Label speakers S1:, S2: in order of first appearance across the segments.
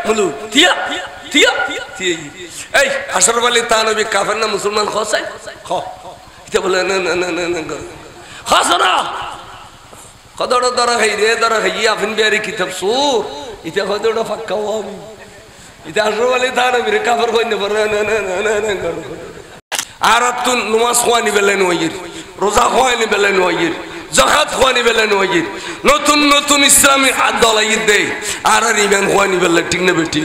S1: বলু থিয়া থিয়া থিয়া এই আশরাফ আলী থানভী কাফের না মুসলমান খসাই খ এটা বলে না না না না না খসনা কদড় দরা খাই রে দরা খাই আফিন বিয়ারি কিতাব সুর এটা কদড় ফাক্কা হবি এটা আশরাফ আলী থানভী রে কাফের কই না না না না না না কর আর তুই নামাজ খোয়ানি বেলেন ওইর রোজা খোয়ানি বেলেন ওইর জাকাত খোয়ানি বেলেন ওইর নতুন নতুন ইসলামী দল আইর দে আর ইমান খোয়ানি বেলে ঠিক না বেটি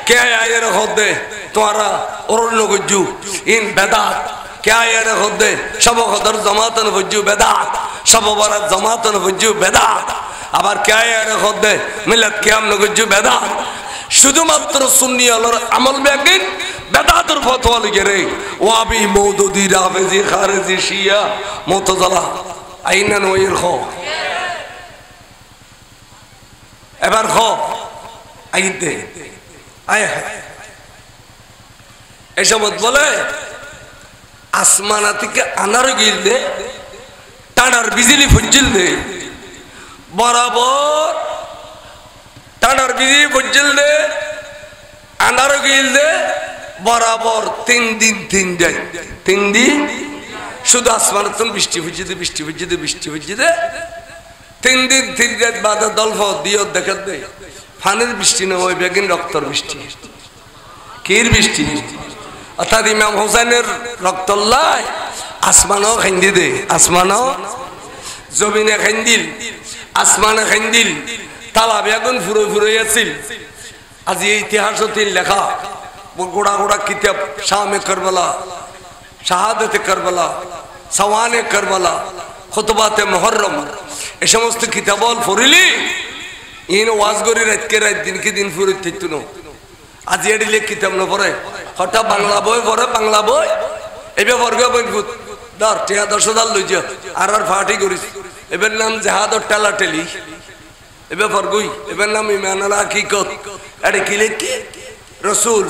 S1: কে আয়ের হদে তোরা অরণ্য গজ্জু ইন বেদাত কে আয়ের হদে সব খদর জামাতন গজ্জু বেদাত সব বরাত জামাতন গজ্জু বেদাত আবার কে আয়ের হদে মিলাদ কিয়াম গজ্জু বেদাত শুধুমাত্র সুন্নি আলোর আমল বেগিন বেদাতের ফতোয়া লিখে রে ওয়াবি মওদুদি রাফেজি খারেজি শিয়া মুতাজিলা আইনা নয়ের খ এবার খ আইতে আয় এসব বলে আসমানা থেকে আনার গিল দে টানার বিজলি ফুজিল দে বরাবর টানার বিজলি ফুজিল দে আনার গিল দে বরাবর 3 দিন 3 যায় 3 দিন শুধু আসমানের তুমি বৃষ্টি ফুজিতে বৃষ্টি ফুজিতে বৃষ্টি ফুজিতে 3 দিন 3 রাত বাদে দলফ দিও দেখাত দে ফানের বৃষ্টি না ওই বেগিন রক্তর বৃষ্টি কির বৃষ্টি অর্থাৎ ইমাম হোসেনের রক্তল্লাহ আসমানও খাইন্দি দে আসমানও জমিনে খাইন্দিল আসমানে খাইন্দিল তালা বেগুন ফুরো ফুরো আছিল আজি এই ইতিহাসতে লেখা গোড়া গোড়া কিতাব শামে কারবালা শাহাদাতে কারবালা সওয়ানে কারবালা খুতবাতে মুহররম এই সমস্ত কিতাবল পড়িলি ইন ওয়াজ করি রাতকে রাত দিনকে দিন ফুরে থাকতো না আজ এডিলে কিতাব না পড়ে হঠাৎ বাংলা বই পড়ে বাংলা বই এবার পড়বে বই ধর টিয়া 10,000 লই যা আর ফাটি করিস এবার নাম জাহাদর টেলা টেলি এবার পড়গই এবার নাম ইমানুল হাকিকত আরে কি লেখি রাসূল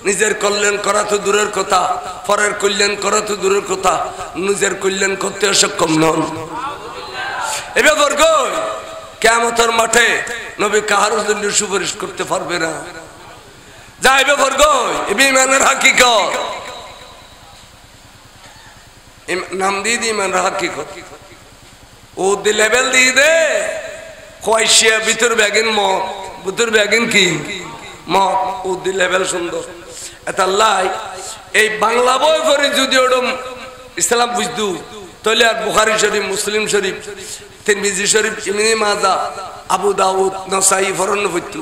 S1: নিজের কল্যাণ করা তো দূরের কথা পরের কল্যাণ করা তো দূরের কথা নিজের কল্যাণ করতে সক্ষম নন এবার পড়গই কিয়ামতের মাঠে নবী কাহারও জন্য সুপারিশ করতে পারবে না যাইবে পড়গই ইমানের হাকিকত নাম দিয়ে দি ইমানের হাকিকত ও দি লেভেল দিয়ে দে খোয়াইশিয়া ভিতর ব্যাগিন মত ভিতর ব্যাগিন কি মত ও দি লেভেল সুন্দর এটা লাই এই বাংলা বই করে যদি ওরম ইসলাম বুঝদু তাহলে আর বুখারী শরীফ মুসলিম শরীফ তিরমিজি শরীফ ইবনে মাজাহ আবু দাউদ নাসাই ফরন হইতো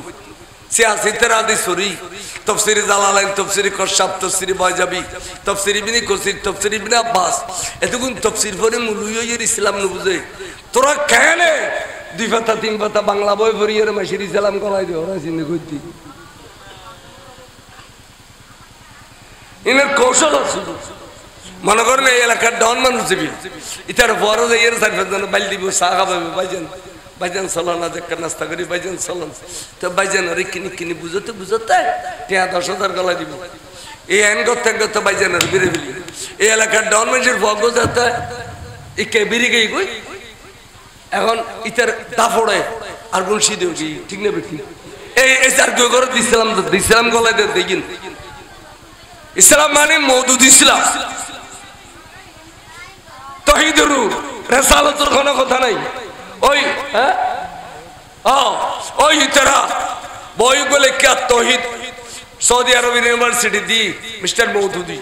S1: সিয়াসিতের হাদিস সরি তাফসীর জালালাইন তাফসীর কশাব তাফসীর বাইজাবি তাফসীর ইবনে কাসির তাফসীর ইবনে আব্বাস এতগুন তাফসীর পড়ে মুলুইয়ের ইসলাম ন বুঝে তোরা কেনে দুই পাতা তিন পাতা বাংলা বই পড়িয়ে মাসির ইসলাম করাই দে ওরা চিন্তা করতি ইনার কৌশল আছে মনে করেন এই এলাকার ডন মানুষ যাবি ইতার বড় যাইয়ের সার্ভেজন বাইল দিব চা খাবে বাইজান বাইজান চলো না দেখ নাস্তা করি বাইজান চলো তো বাইজান আরে কিনি কিনি বুঝতে বুঝতে টিয়া 10,000 গলা দিব এই আইন করতে করতে বাইজান আর বেরে ফেলি এই এলাকার ডন মানুষের ভগ্য যাতে একে বেরিয়ে গই কই এখন ইতার দাফড়ে আর গুনসি দেও কি ঠিক না বেটি এই চার গো করে ইসলাম গলায় দে দেখিন ইসলাম মানে মওদুদ ইসলাম তাওহীদের রিসালাতের কোনো কথা নাই ওই হ্যাঁ ওই তারা বই বলে কি তাওহীদ সৌদি আরব ইউনিভার্সিটি দি মিস্টার মওদুদি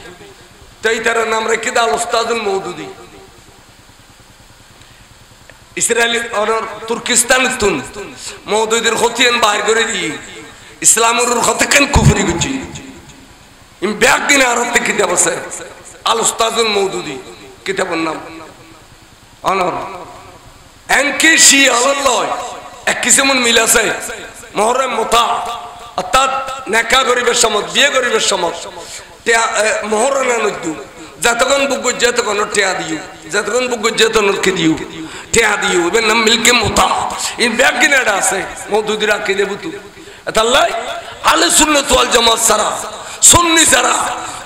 S1: তাই তার নাম রেখে দাও উস্তাদুল মওদুদি ইসরায়েলি আর তুর্কিস্তান তুন মওদুদির খতিয়ান বাইর করে দি ইসলামের খতকেন কুফরি গুজি ইম ব্যাক দিন আরতে কিতাব আছে আল উস্তাদুল মওদুদি কিতাবের নাম অনর এনকে শি আল্লাহ এক কিসিমন মিল আছে মুহররম মুতা অর্থাৎ নেকা গরিবের সময় বিয়ে গরিবের সময় মুহররম নদু যতক্ষণ বুক যতক্ষণ টিয়া দিও যতক্ষণ বুক যতক্ষণ কে দিও টিয়া দিও এর নাম মিলকে মুতা ইন ব্যাক দিন এটা আছে মওদুদিরা কে দেবতু আল্লাহ আহলে সুন্নাত ওয়াল জামাত সারা সুন্নি সারা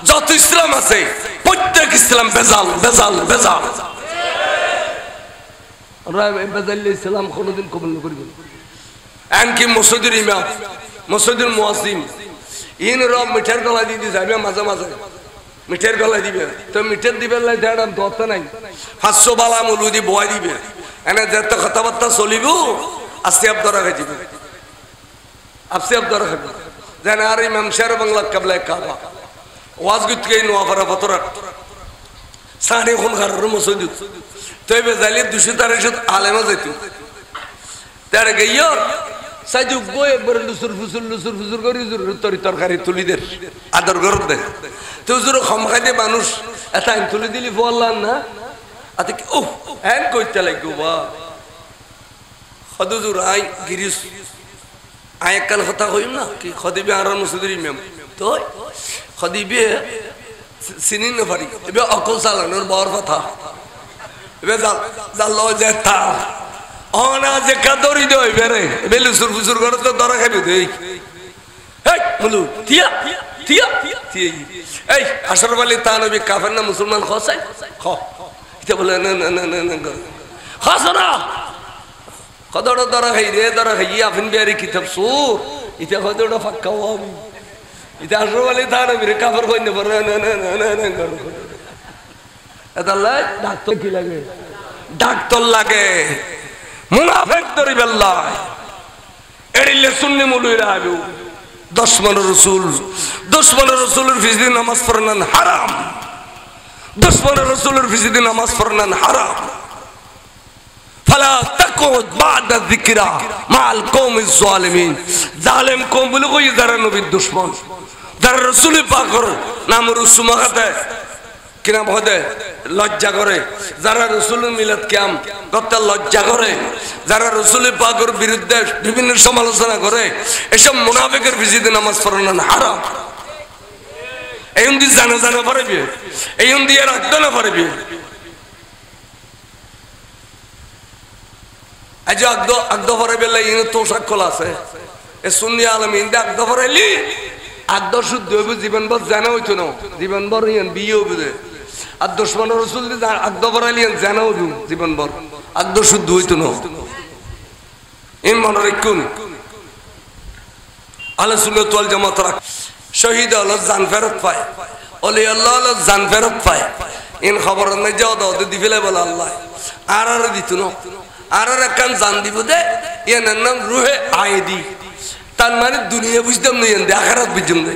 S1: যত ইসলাম আছে প্রত্যেক ইসলাম বেজাল বেজাল বেজাল আমরা বেজাল ইসলাম কোনদিন কবুল করব এমনকি মসজিদের ইমাম মসজিদের মুয়াজ্জিন ইন রব মিঠার গলা দিয়ে যাবে মাঝে মাঝে মিঠার গলা দিবে তো মিঠার দিবে লাই দেড়াম দত নাই 500 বালা মুলুদি বয় দিবে এনে যত কথাবার্তা চলিব আস্তে আপ ধরা খাই দিবে আস্তে আপ ধরা খাই যেন আর ইমাম শের বাংলা কাবলা কাবা ওয়াজ গুতকে নোয়াফারা ফতরা সাড়ে কোন খারার মসজিদ তৈবে যাইলে 200-300 আলেমা যাইতো তার গিয়ে সাইজু গো একবার লুসুর ফুসুর করি তরি তরকারি তুলি দে আদর গর দে তো হুজুর খামখাই দে মানুষ এটা তুলি দিলি বললাম না আতে ও হ্যান কইতে লাগো বা হুজুর আই গিরিস আয় কাল কথা কইম না কি খদিবে আর মসজিদের ইমাম তো খদিবে সিনি না পারি এবে অকল চালানোর বড় কথা এবে জাল যেতা অনা যে কাদরি দই বেরে এবে লুসুর ফুসুর করে তো দরা খাইবে দেই এই বলু তিয়া তিয়া তিয়া এই আশরাফ আলী তানবী কাফের না মুসলমান খসাই খ এটা বলে না না না না খসরা কদড় দরা খাই রে দরা খাই আফিন বিয়ারি কিতাব সুর এটা কদড় ফাক্কা ওয়াবি এটা আশরাফ আলী তানবী কাফের কইনে পারে না না না না না করো এটা লাই ডাক্তার কি লাগে ডাক্তার লাগে মুনাফিক ধরি বেল্লাহ এড়িলে সুন্নি মুলুইরা আইবো দুশমন রাসূলের ফিজদি নামাজ পড়ান হারাম দুশমন রাসূলের ফিজদি নামাজ পড়ান হারাম ফালা তাকুদ বাদা যিকরা মাল কওমিজ জালিমিন জালেম কওম বলে কই যারা নবীর দুশমন যারা রাসূল পাকের নাম রুসুমা খাতে কিনা ভদে লজ্জা করে যারা রাসূলের মিলাদ কিয়াম করতে লজ্জা করে যারা রাসূল পাকের বিরুদ্ধে বিভিন্ন সমালোচনা করে এসব মুনাফিকের ফিজদি নামাজ পড়ান হারাম এই উন্দি জানা পারবে এই উন্দি আর রাখতে না পারবে আজ আগদ পারবে ইন তো সাক্ষল আছে এ সুন্নি আলম ইন্দে আগদ পারাইলি আগদ শুদ্ধ হইব জীবনভর জানা হইতো না জীবনভর ইয়ান বিয়ে হইবে আর দুশমন রাসূল আগদ পারাইলি জানা হইব জীবনভর আগদ শুদ্ধ হইতো না ইন মনে রাখুন আহলে সুন্নাত ওয়াল জামাত রাখ শহীদ হলো জান ফেরত পায় ওলি আল্লাহ হলো জান ফেরত পায় ইন খবর নাই যাও দাও দি ফেলে বলে আল্লাহ আর দিত না আর একখান জান দিব দে ইয়ার নাম রুহে আয়েদি তার মানে দুনিয়া বুঝতাম না ইয়ান আখিরাত বুঝতাম না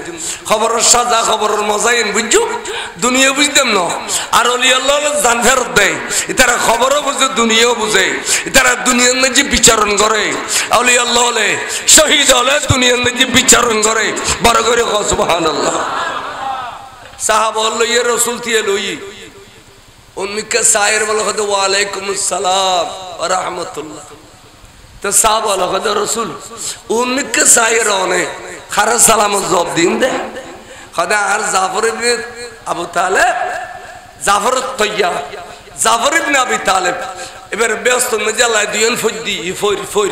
S1: খবরের সাজা খবরের মজা ইয়ান বুঝছো দুনিয়া বুঝতাম না আর ওলি আল্লাহ হলো জান ফেরত দেয় এটারা খবরও বুঝে দুনিয়াও বুঝে এটারা দুনিয়ার মধ্যে বিচারণ করে ওলি আল্লাহ হলে শহীদ হলে দুনিয়ার মধ্যে বিচারণ করে বড় করে সুবহানাল্লাহ সাহাবা হলো ইয়ে রাসূল দিয়ে লই উনকে সায়ের বলে কত ওয়া আলাইকুমুস সালাম ওয়া রাহমাতুল্লাহ তো সাহাবা বলে কত রাসূল উনকে সায়ের অনে খারা সালাম জবাব দিন দে খোদা আর জাফর ইবনে আবু তালেব জাফর তৈয়া জাফর ইবনে আবি তালেব এবার ব্যস্ত মজালা দুইন ফদ্দি ফর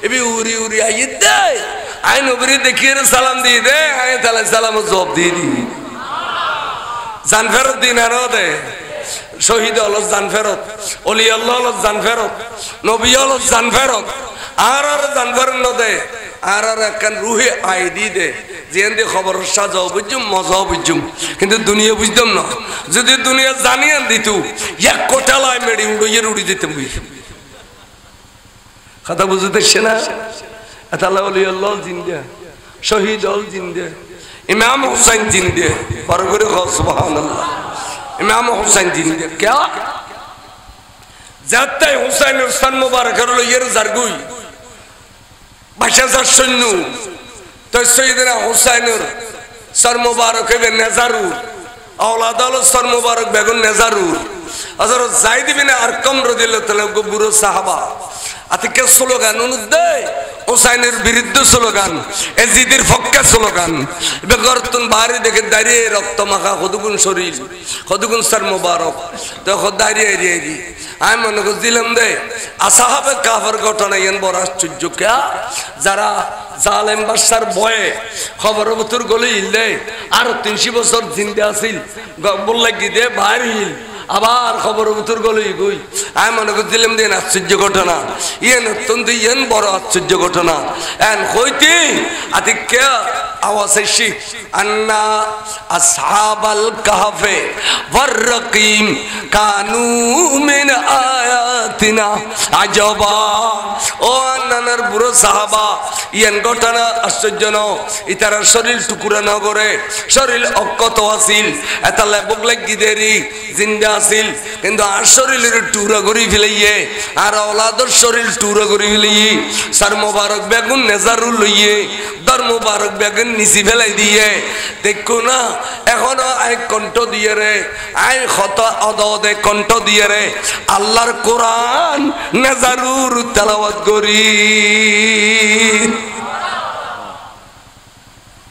S1: এবি উরি আইত দে আই নবী দেখিয়ে সালাম দিয়ে দে আই তালে সালাম জবাব দিয়ে দি জান ফেরত দিন আর দে শহীদ হল জান ফেরত ওলি আল্লাহ হল জান ফেরত নবী হল জান ফেরত আর জান ফেরত ন দে আর একখান রুহে আইডি দে যেন দিয়ে খবর সাজাও বুঝুম মজাও বুঝুম কিন্তু দুনিয়া বুঝতাম না যদি দুনিয়া জানিয়ে দিত এক কোটালায় মেডি উড়ি যেতাম কথা বুঝতেছে না আল্লাহ ওলি আল্লাহ জিন্দা শহীদ হল জিন্দা ইমাম হুসাইন জিন্দে বড় করে সুবহানাল্লাহ ইমাম হুসাইন জিন্দে क्या जाते हुसैन सन मुबारक হলো এর জারগুই বাশাজার সৈন্য তো সৈয়দনা হুসাইনের সর মুবারক হবে নেজারু اولاد হলো সর মুবারক বেগুন নেজারু হযরত যায়েদ ইবনে আরকাম রাদিয়াল্লাহু তাআলা বুড়ো সাহাবা আতিকে স্লোগান অনুদে হুসাইনের বিরুদ্ধে স্লোগান এজিদের পক্ষে স্লোগান বেগরতুন বাড়ি দেখে দাঁড়িয়ে রক্ত মাখা কতগুণ শরীর কতগুণ সর মুবারক তো দাঁড়িয়ে এরিয়ে আমি মনে করছিলাম দে আসহাবে কাফের ঘটনা এন বড় আশ্চর্য কে যারা জালেম বাদশার ভয়ে খবর বতর গলে ইলে আর 300 বছর জিন্দা আছিল বললে কি দে বাড়ি আবার খবর উত্তর গলই গই আমি মনে করছিলাম যে আশ্চর্য ঘটনা ইয়েন অত্যন্ত ইয়েন বড় আশ্চর্য ঘটনা এন হইতে আদিকে আওয়াজ এসি আন্না আসহাবাল কাহফে ওয়ার রাকিম কানু মিন আয়াতিনা আজাবা ও আন্নার বুড়ো সাহাবা ইয়েন ঘটনা আশ্চর্য ন ইতার শরীর টুকুরা ন করে শরীর অক্ষত আছিল এতালে বগলে গিদেরি জিন্দা আছিল কিন্তু আর শরীরের টুরা করি ফেলাইয়ে আর ওলাদর শরীর টুরা করি ফেলাইয়ে সার মোবারক বেগুন নেজারুল লইয়ে দর মোবারক বেগুন নিচি ফেলাই দিয়ে দেখো না এখনো আই কণ্ঠ দিয়ে রে আই ক্ষত অদে কণ্ঠ দিয়ে রে আল্লাহর কোরআন নেজারুর তেলাওয়াত করি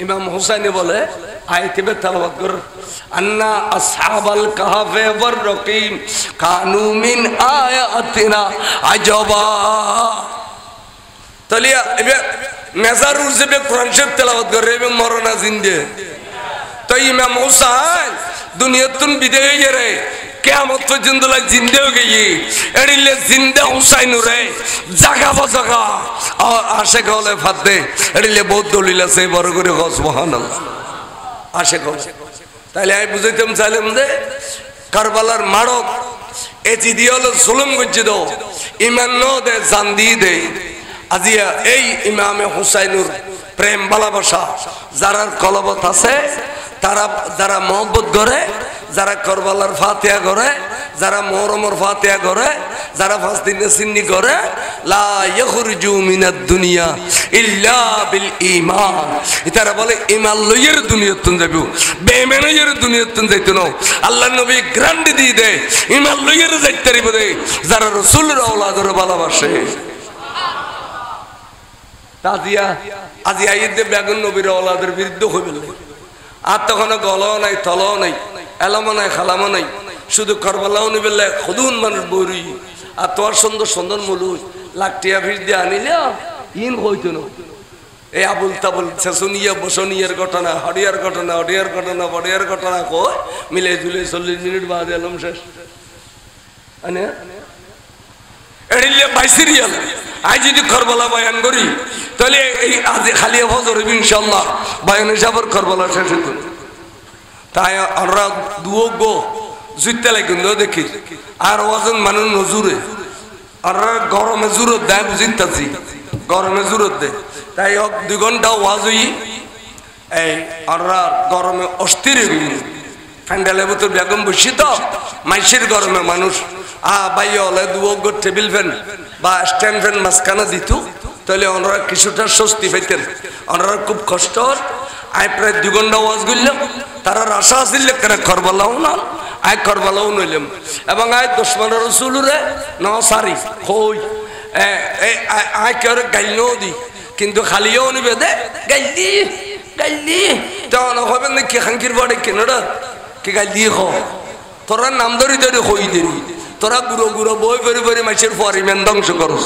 S1: ইমাম হুসাইনি বলে আয়াতে তেলাওয়াত কর আন্না আসহাবাল কাহফে ওয়ার রাকিম কানু মিন আয়াতিনা আজাবা তালিয়া এবে মেজারুর যে কোরআন শরীফ তেলাওয়াত করে এবং মরনা জিন্দে তো ইমাম হুসাইন দুনিয়াতুন বিদায় গেরে কিয়ামত পর্যন্ত লাই জিন্দে হয়ে গিয়ে এড়িলে জিন্দা হুসাইন রে জাগা বজাগা আশেক হলে ফাতে এড়িলে বহুত দলিল আছে বড় করে হস সুবহানাল্লাহ আশেক হলে তাহলে আমি বুঝাইতাম চাইলাম যে কারবালার মারক এ জিদি হলো জুলুম করছে তো ইমান ন দে জান দিয়ে দে আজিয়া এই ইমামে হুসাইনুর প্রেম ভালোবাসা যারা কলবত আছে তারা যারা মহব্বত করে যারা কারবালার ফাতিহা করে যারা মুহররমের ফাতিহা করে যারা পাঁচ দিনের সিন্নি করে লা ইয়াখরুজু মিনাদ দুনিয়া ইল্লা বিল ঈমান এটারা বলে ঈমান লইয়ের দুনিয়াতুন যাইবো বেঈমানের দুনিয়াতুন যাইতো না আল্লাহর নবী গ্যারান্টি দিয়ে দেয় ঈমান লইয়ের যাইতে পারিবে যারা রাসূলের আওলাদের ভালোবাসে তাজিয়া আজি আইতে বেগুন নবীর আওলাদের বিরুদ্ধে হইবে আর তখন গলাও নাই তলাও নাই এলামো নাই খালামো নাই শুধু কারবালাও নিবেলে খুদুন মানুষ বড়ি আর তোর সুন্দর সুন্দর মুলুক লাকটিয়া ভিড় দিয়ে আনিলে ইন হইতো না এই আবুল তাবুল শেষনিয়া বসনিয়ার ঘটনা হরিয়ার ঘটনা হরিয়ার ঘটনা বড়িয়ার ঘটনা কই মিলে ঝুলে 40 মিনিট বাদ এলাম শেষ আনে এড়িলে বাইসিরিয়াল আজ যদি কারবালা বয়ান করি তাহলে এই আজ খালি হজর হইব ইনশাআল্লাহ বয়ান হিসাবের কারবালা শেষ হইতো তাই আমরা দুও গো জুইতে লাগুন দেখি আর ওয়াজন মানুষ নজুরে আর গরমে জুরত দেয় বুঝিতাছি গরমে জুরত দে তাই 2 ঘন্টা ওয়াজ হই এই আর গরমে অস্থির ফ্যান্ডালের ভিতর বেগম বসি তো মাইশের গরমে মানুষ ভাই হলে দুও গো টেবিল ফ্যান বা স্ট্যান্ড ফ্যান মাঝখানে দিত তাহলে ওনারা কিছুটা স্বস্তি পাইতেন ওনারা খুব কষ্ট আয় প্রায় 2 ঘন্টা ওয়াজ করলাম তারা আশা আসিল কেন কারবালাও না আয় কারবালাও নইলাম এবং আয় দুশমন রাসূলরে না সারি কই আয় কেউ গাইলও দি কিন্তু খালিও নিবে দে গাইলি তখন হবে না কি খাঙ্কির বড়ে কেনরা কি গাইলি খ তোরা নাম ধরি ধরে হই দেরি তোরা গুঁড়ো গুঁড়ো বই ফেরি ফেরি মাইসের ফুয়ারি মেন ধ্বংস করস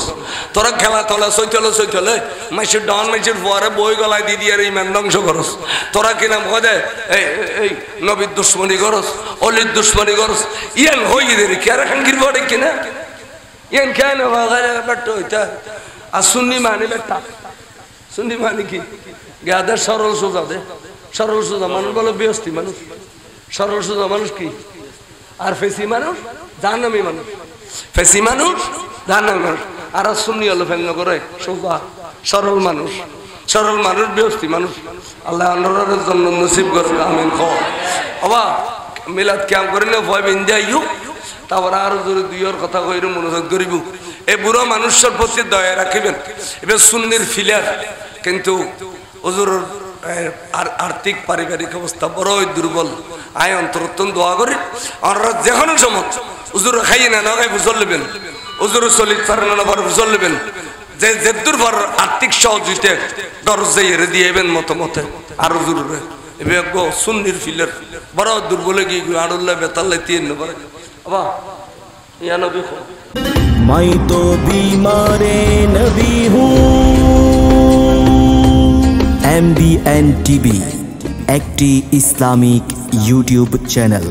S1: তোরা খেলা তোলা সইতলে মাইসের ডন মাইসের ফুয়ারে বই গলায় দিয়ে দিয়ে মেন ধ্বংস করস তোরা কি নাম কদে এই নবীর দুশ্মনী করস অলির দুশ্মনী করস ইয়ান হই দেরি কে খাঙ্কির বড়ে কিনা ইয়ান কেন বেটা হইতা আর সুন্নি মানে বেটা সুন্নি মানে কি গাদের সরল সোজা দে সরল সোজা মানুষ বলো ব্যস্তি মানুষ সরল সোজা মানুষ কি আর ফেসি মানুষ জাহান্নামী মানুষ ফেসি মানুষ জাহান্নামী মানুষ আর সুন্নি হলো ফেন করে সোজা সরল মানুষ ব্যস্তি মানুষ আল্লাহ আল্লাহর জন্য নসিব করুক আমিন খ বাবা মিলাদ ক্যাম্প করিলে ভয় বিন্দা ইউ তারপরে আরো জোরে দুইয়ের কথা কইরে মনোযোগ করিব এই বুড়ো মানুষের প্রতি দয়া রাখিবেন এবার সুন্নির ফিলার কিন্তু হুজুরের আর্থিক পারিবারিক অবস্থা বড়ই দুর্বল আয় অন্তরতন দোয়া করি আর যে কোনো সময় হুজুর খাইয়ে না খাই বুঝল নেবেন হুজুর চলিত পারেন না বুঝল নেবেন যে যেদুর পর আর্থিক সহযোগিতা দরজা এড়ে দিয়েবেন মতে আর হুজুরে এবার গো সুন্নির ফিলার বড় দুর্বলে গিয়ে আড়ুল্লাহ বেতাল্লাই তিন পারে বাবা ইয়া নবী
S2: मैं तो बीमारे नबी हूँ। MBN TV একটি ইসলামিক ইউটিউব চ্যানেল।